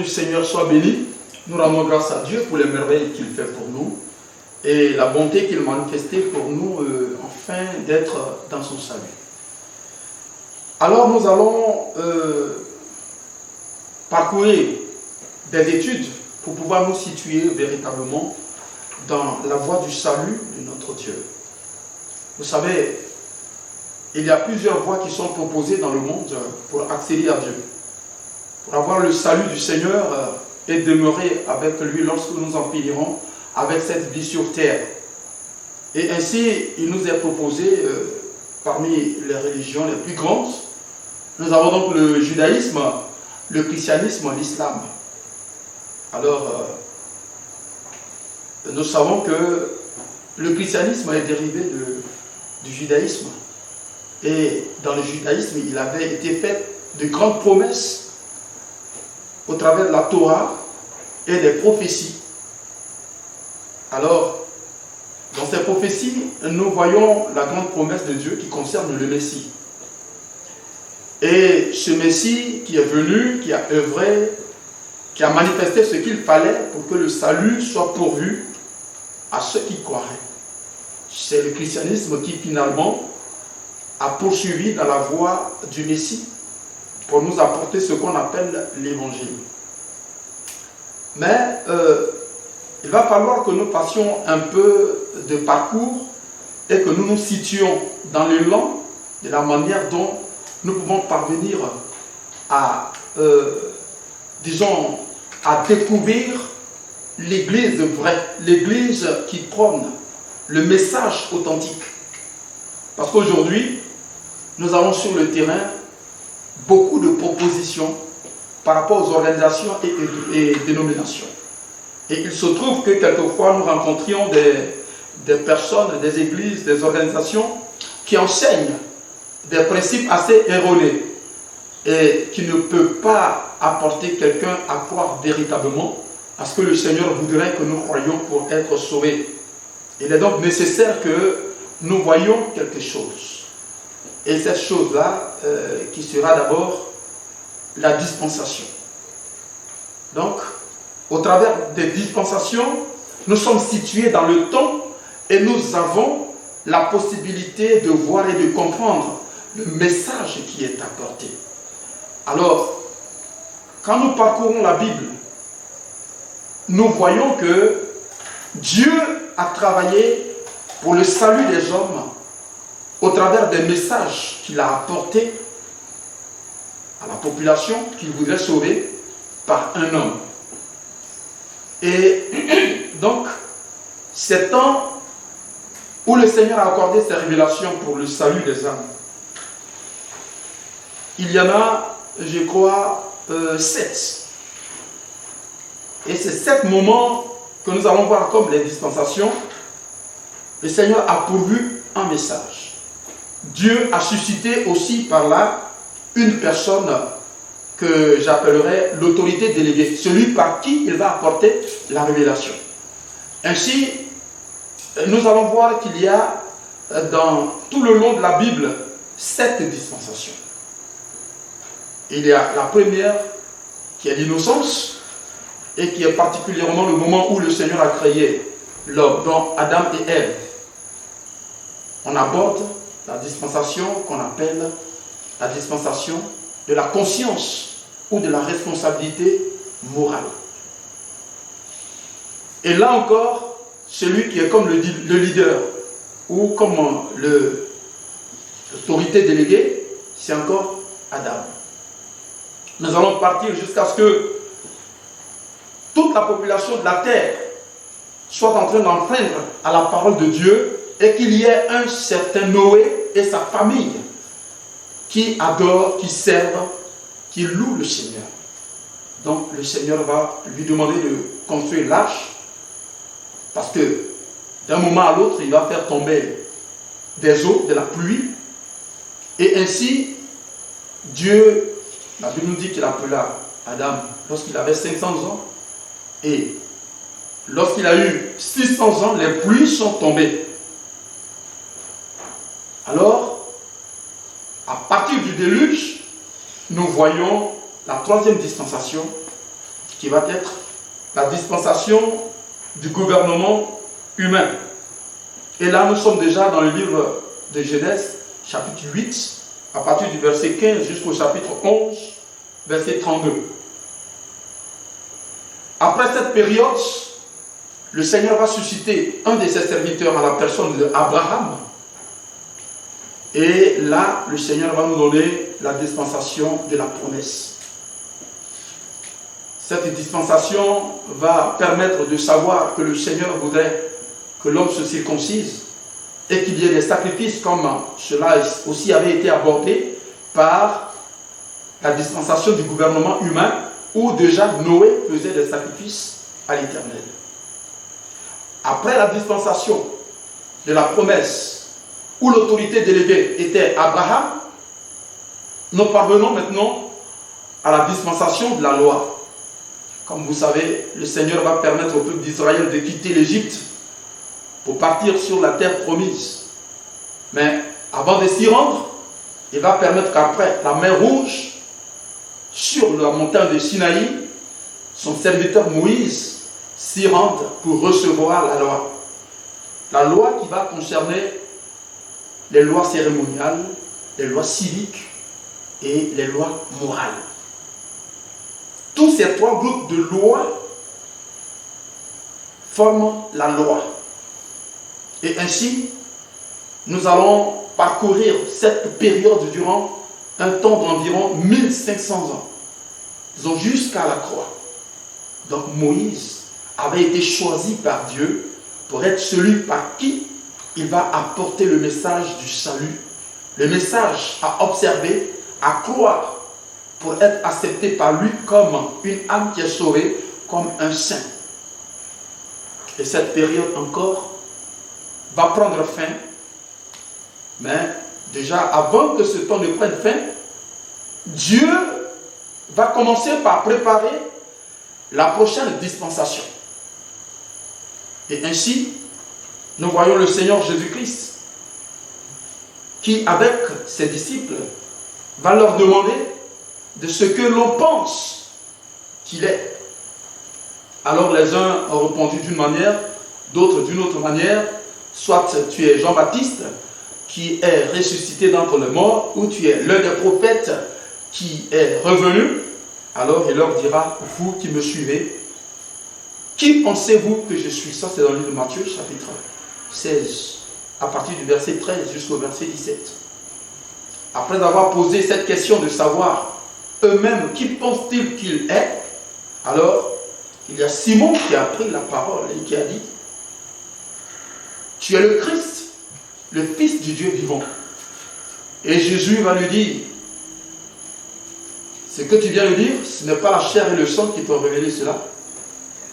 du Seigneur soit béni. Nous rendons grâce à Dieu pour les merveilles qu'il fait pour nous et la bonté qu'il manifestait pour nous afin d'être dans son salut. Alors nous allons parcourir des études pour pouvoir nous situer véritablement dans la voie du salut de notre Dieu. Vous savez, il y a plusieurs voies qui sont proposées dans le monde pour accéder à Dieu, pour avoir le salut du Seigneur et demeurer avec lui lorsque nous en finirons avec cette vie sur terre. Et ainsi, il nous est proposé, parmi les religions les plus grandes, nous avons donc le judaïsme, le christianisme, l'islam. Alors, nous savons que le christianisme est dérivé du judaïsme. Et dans le judaïsme, il avait été fait de grandes promesses au travers de la Torah et des prophéties. Alors, dans ces prophéties, nous voyons la grande promesse de Dieu qui concerne le Messie. Et ce Messie qui est venu, qui a œuvré, qui a manifesté ce qu'il fallait pour que le salut soit pourvu à ceux qui croiraient. C'est le christianisme qui finalement a poursuivi dans la voie du Messie pour nous apporter ce qu'on appelle l'évangile. Mais il va falloir que nous passions un peu de parcours et que nous nous situions dans l'élan de la manière dont nous pouvons parvenir à, disons, à découvrir l'Église vraie, l'Église qui prône le message authentique. Parce qu'aujourd'hui, nous avons sur le terrain beaucoup de propositions par rapport aux organisations et dénominations. Et il se trouve que quelquefois nous rencontrions des personnes, des églises, des organisations qui enseignent des principes assez erronés et qui ne peuvent pas apporter quelqu'un à croire véritablement à ce que le Seigneur voudrait que nous croyions pour être sauvés. Il est donc nécessaire que nous voyions quelque chose. Et cette chose-là, qui sera d'abord la dispensation. Donc, au travers des dispensations, nous sommes situés dans le temps et nous avons la possibilité de voir et de comprendre le message qui est apporté. Alors, quand nous parcourons la Bible, nous voyons que Dieu a travaillé pour le salut des hommes au travers des messages qu'il a apportés à la population qu'il voudrait sauver par un homme. Et donc, c'est temps où le Seigneur a accordé ses révélations pour le salut des âmes. Il y en a, je crois, 7. Et ces 7 moments que nous allons voir comme les dispensations, le Seigneur a pourvu un message. Dieu a suscité aussi par là une personne que j'appellerais l'autorité déléguée, celui par qui il va apporter la révélation. Ainsi, nous allons voir qu'il y a dans tout le long de la Bible 7 dispensations. Il y a la première qui est l'innocence et qui est particulièrement le moment où le Seigneur a créé l'homme, donc Adam et Ève. On aborde la dispensation qu'on appelle la dispensation de la conscience ou de la responsabilité morale. Et là encore, celui qui est comme le leader ou comme l'autorité déléguée, c'est encore Adam. Nous allons partir jusqu'à ce que toute la population de la terre soit en train d'enfreindre à la parole de Dieu et qu'il y ait un certain Noé et sa famille qui adorent, qui servent, qui louent le Seigneur. Donc le Seigneur va lui demander de construire l'arche parce que d'un moment à l'autre, il va faire tomber des eaux, de la pluie. Et ainsi, Dieu, la Bible nous dit qu'il appela Adam lorsqu'il avait 500 ans. Et lorsqu'il a eu 600 ans, les pluies sont tombées. Alors, à partir du déluge, nous voyons la troisième dispensation, qui qui va être la dispensation du gouvernement humain. Et là, nous sommes déjà dans le livre de Genèse, chapitre 8, à partir du verset 15 jusqu'au chapitre 11, verset 32. Après cette période, le Seigneur va susciter un de ses serviteurs à la personne d'Abraham. Et là, le Seigneur va nous donner la dispensation de la promesse. Cette dispensation va permettre de savoir que le Seigneur voudrait que l'homme se circoncise et qu'il y ait des sacrifices comme cela aussi avait été abordé par la dispensation du gouvernement humain où déjà Noé faisait des sacrifices à l'Éternel. Après la dispensation de la promesse où l'autorité déléguée était Abraham, nous parvenons maintenant à la dispensation de la loi. Comme vous savez, le Seigneur va permettre au peuple d'Israël de quitter l'Égypte pour partir sur la terre promise. Mais avant de s'y rendre, il va permettre qu'après la mer Rouge, sur la montagne de Sinaï, son serviteur Moïse s'y rende pour recevoir la loi. La loi qui va concerner les lois cérémoniales, les lois civiques et les lois morales. Tous ces trois groupes de lois forment la loi. Et ainsi, nous allons parcourir cette période durant un temps d'environ 1500 ans. Disons jusqu'à la croix. Donc Moïse avait été choisi par Dieu pour être celui par qui il va apporter le message du salut, le message à observer, à croire, pour être accepté par lui comme une âme qui est sauvée, comme un saint. Et cette période encore va prendre fin, mais déjà avant que ce temps ne prenne fin, Dieu va commencer par préparer la prochaine dispensation. Et ainsi, nous voyons le Seigneur Jésus-Christ qui, avec ses disciples, va leur demander de ce que l'on pense qu'il est. Alors les uns ont répondu d'une manière, d'autres d'une autre manière. Soit tu es Jean-Baptiste qui est ressuscité d'entre les morts, ou tu es l'un des prophètes qui est revenu. Alors il leur dira, vous qui me suivez, qui pensez-vous que je suis? Ça c'est dans le livre de Matthieu, chapitre 16, à partir du verset 13 jusqu'au verset 17. Après avoir posé cette question de savoir eux-mêmes qui pensent-ils qu'il est, alors il y a Simon qui a pris la parole et qui a dit, tu es le Christ, le Fils du Dieu vivant. Et Jésus va lui dire, ce que tu viens de dire, ce n'est pas la chair et le sang qui t'ont révélé cela,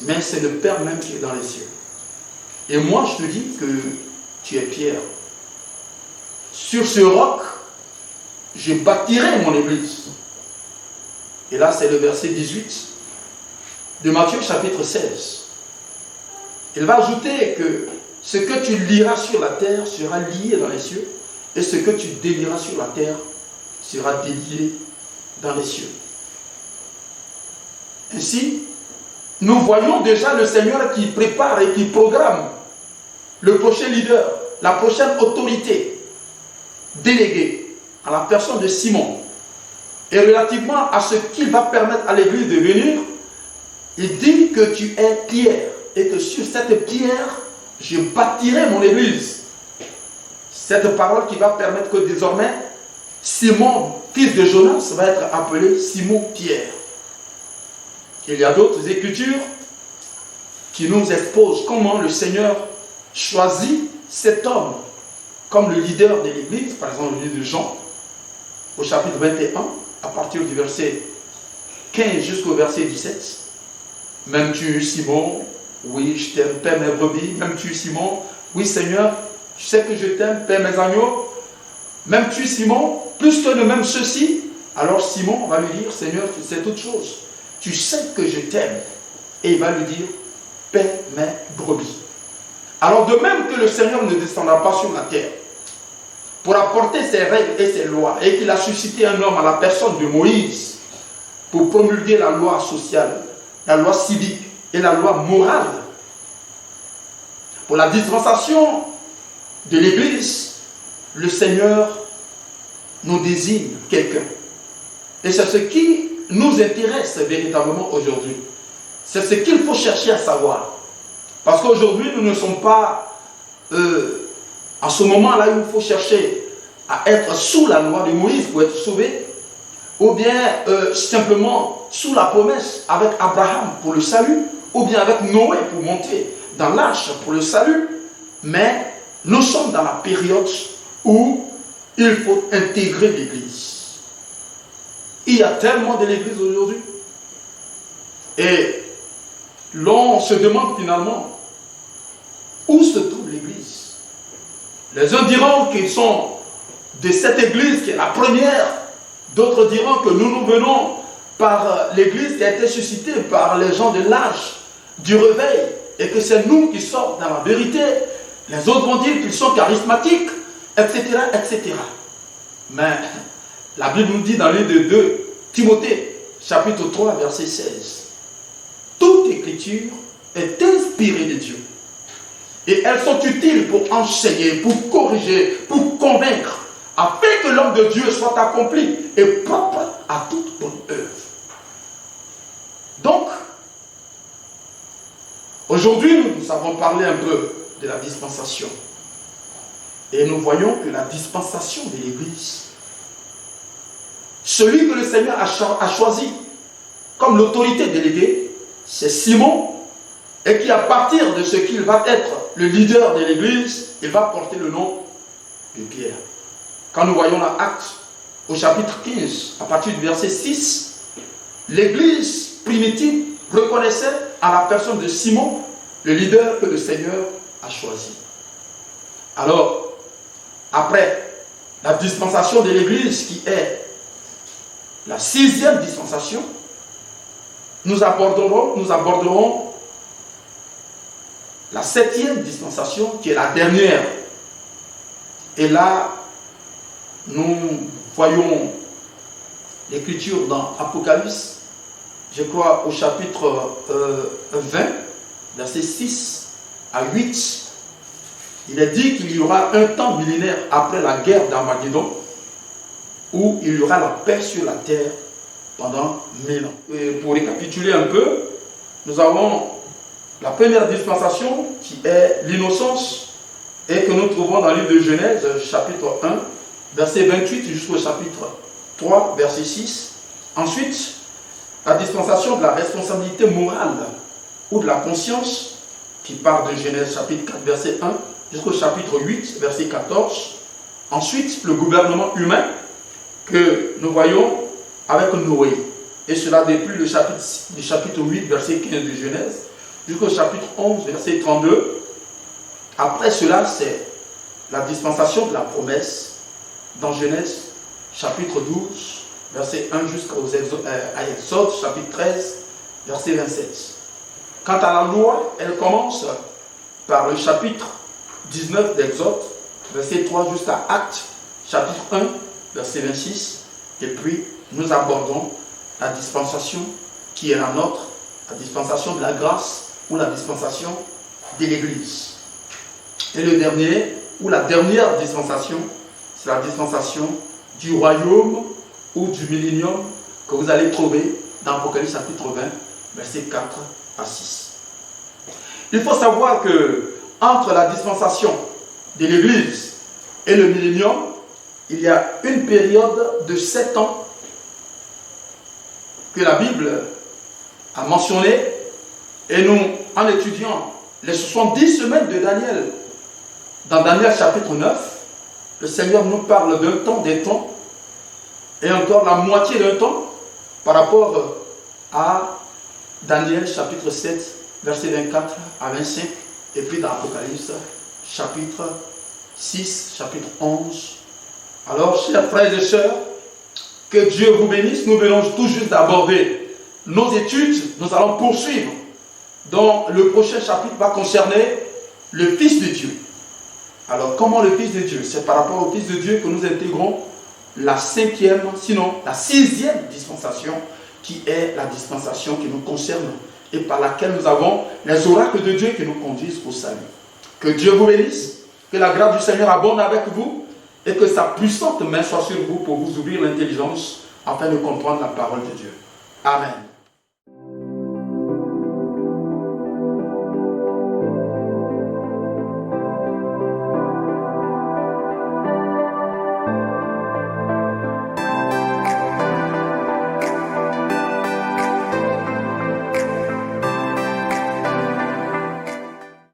mais c'est le Père même qui est dans les cieux. Et moi, je te dis que tu es Pierre. Sur ce roc, je bâtirai mon église. Et là, c'est le verset 18 de Matthieu chapitre 16. Il va ajouter que ce que tu liras sur la terre sera lié dans les cieux, et ce que tu délieras sur la terre sera délié dans les cieux. Ainsi, nous voyons déjà le Seigneur qui prépare et qui programme le prochain leader, la prochaine autorité déléguée à la personne de Simon. Et relativement à ce qu'il va permettre à l'église de venir, il dit que tu es Pierre et que sur cette pierre, je bâtirai mon église. Cette parole qui va permettre que désormais, Simon, fils de Jonas, va être appelé Simon-Pierre. Il y a d'autres écritures qui nous exposent comment le Seigneur choisit cet homme comme le leader de l'église, par exemple le livre de Jean, au chapitre 21, à partir du verset 15 jusqu'au verset 17. M'aimes-tu, Simon? Oui, je t'aime, paie mes brebis. M'aimes-tu, Simon? Oui, Seigneur, tu sais que je t'aime, paie mes agneaux. M'aimes-tu, Simon? Plus que ne m'aime ceci. Alors Simon va lui dire, Seigneur, tu sais toutes choses. Tu sais que je t'aime. Et il va lui dire, paie mes brebis. Alors de même que le Seigneur ne descendra pas sur la terre pour apporter ses règles et ses lois, et qu'il a suscité un homme à la personne de Moïse pour promulguer la loi sociale, la loi civique et la loi morale. Pour la dispensation de l'Église, le Seigneur nous désigne quelqu'un. Et c'est ce qui nous intéresse véritablement aujourd'hui. C'est ce qu'il faut chercher à savoir. Parce qu'aujourd'hui, nous ne sommes pas en ce moment-là où il faut chercher à être sous la loi de Moïse pour être sauvé, ou bien simplement sous la promesse avec Abraham pour le salut, ou bien avec Noé pour monter dans l'arche pour le salut. Mais nous sommes dans la période où il faut intégrer l'Église. Il y a tellement de l'Église aujourd'hui. Et l'on se demande finalement où se trouve l'Église. Les uns diront qu'ils sont de cette Église qui est la première. D'autres diront que nous venons par l'Église qui a été suscitée par les gens de l'âge du réveil et que c'est nous qui sommes dans la vérité. Les autres vont dire qu'ils sont charismatiques, etc., etc. Mais la Bible nous dit dans le livre de 2 Timothée, chapitre 3, verset 16, toute écriture est inspirée de Dieu. Et elles sont utiles pour enseigner, pour corriger, pour convaincre, afin que l'homme de Dieu soit accompli et propre à toute bonne œuvre. Donc, aujourd'hui, nous avons parlé un peu de la dispensation. Et nous voyons que la dispensation de l'Église, celui que le Seigneur a choisi comme l'autorité déléguée, c'est Simon, et qui à partir de ce qu'il va être le leader de l'Église, il va porter le nom de Pierre. Quand nous voyons dans Actes, au chapitre 15, à partir du verset 6, l'Église primitive reconnaissait à la personne de Simon le leader que le Seigneur a choisi. Alors, après la dispensation de l'Église qui est la 6e dispensation, nous aborderons la 7e dispensation qui est la dernière. Et là, nous voyons l'écriture dans Apocalypse, je crois au chapitre 20, versets 6 à 8. Il est dit qu'il y aura un temps millénaire après la guerre d'Armageddon où il y aura la paix sur la terre pendant 1000 ans. Et pour récapituler un peu, nous avons la première dispensation qui est l'innocence et que nous trouvons dans le livre de Genèse, chapitre 1, verset 28 jusqu'au chapitre 3, verset 6. Ensuite, la dispensation de la responsabilité morale ou de la conscience qui part de Genèse, chapitre 4, verset 1 jusqu'au chapitre 8, verset 14. Ensuite, le gouvernement humain que nous voyons avec Noé. Et cela depuis le chapitre 8, verset 15 de Genèse, jusqu'au chapitre 11, verset 32. Après cela, c'est la dispensation de la promesse dans Genèse, chapitre 12, verset 1 jusqu'au Exode, chapitre 13, verset 27. Quant à la loi, elle commence par le chapitre 19 d'Exode, verset 3 jusqu'à Actes, chapitre 1, verset 26. Et puis, nous abordons la dispensation qui est la nôtre, la dispensation de la grâce ou la dispensation de l'Église. Et le dernier, ou la dernière dispensation, c'est la dispensation du royaume ou du millénium que vous allez trouver dans Apocalypse chapitre 20, versets 4 à 6. Il faut savoir que entre la dispensation de l'Église et le millénium, il y a une période de 7 ans que la Bible a mentionné, et nous, en étudiant les 70 semaines de Daniel, dans Daniel chapitre 9, le Seigneur nous parle d'un temps, des temps, et encore la moitié d'un temps par rapport à Daniel chapitre 7, verset 24 à 25, et puis dans Apocalypse chapitre 6, chapitre 11. Alors, chers frères et sœurs, que Dieu vous bénisse. Nous venons tout juste d'aborder nos études. Nous allons poursuivre. Donc, le prochain chapitre va concerner le Fils de Dieu. Alors, comment le Fils de Dieu? C'est par rapport au Fils de Dieu que nous intégrons la 5e, sinon la 6e dispensation, qui est la dispensation qui nous concerne et par laquelle nous avons les oracles de Dieu qui nous conduisent au salut. Que Dieu vous bénisse, que la grâce du Seigneur abonde avec vous et que sa puissante main soit sur vous pour vous ouvrir l'intelligence afin de comprendre la parole de Dieu. Amen.